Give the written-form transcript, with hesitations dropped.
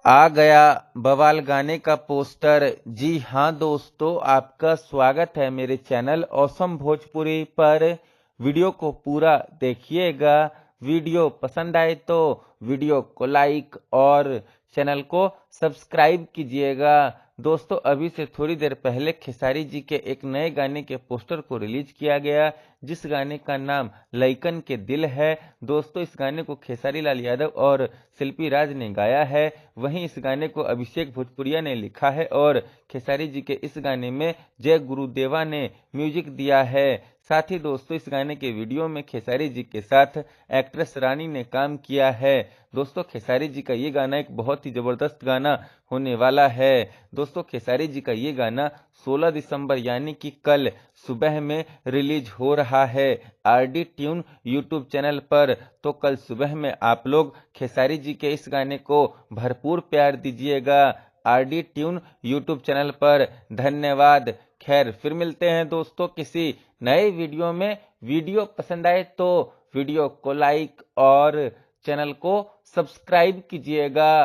आ गया बवाल गाने का पोस्टर। जी हाँ दोस्तों, आपका स्वागत है मेरे चैनल ऑसम भोजपुरी पर। वीडियो को पूरा देखिएगा। वीडियो पसंद आए तो वीडियो को लाइक और चैनल को सब्सक्राइब कीजिएगा। दोस्तों, अभी से थोड़ी देर पहले खेसारी जी के एक नए गाने के पोस्टर को रिलीज किया गया, जिस गाने का नाम लइकन के दिल है। दोस्तों, इस गाने को खेसारी लाल यादव और शिल्पी राज ने गाया है। वहीं इस गाने को अभिषेक भोजपुरिया ने लिखा है और खेसारी जी के इस गाने में जय गुरुदेवा ने म्यूजिक दिया है। साथ ही दोस्तों, इस गाने के वीडियो में खेसारी जी के साथ एक्ट्रेस रानी ने काम किया है। दोस्तों, खेसारी जी का ये गाना एक बहुत ही जबरदस्त गाना होने वाला है। दोस्तों, खेसारी जी का ये गाना 16 दिसंबर यानी कि कल सुबह में रिलीज हो रहा है आरडी ट्यून यूट्यूब चैनल पर। तो कल सुबह में आप लोग खेसारी जी के इस गाने को भरपूर प्यार दीजिएगा आरडी ट्यून यूट्यूब चैनल पर। धन्यवाद। खैर, फिर मिलते हैं दोस्तों किसी नए वीडियो में। वीडियो पसंद आए तो वीडियो को लाइक और चैनल को सब्सक्राइब कीजिएगा।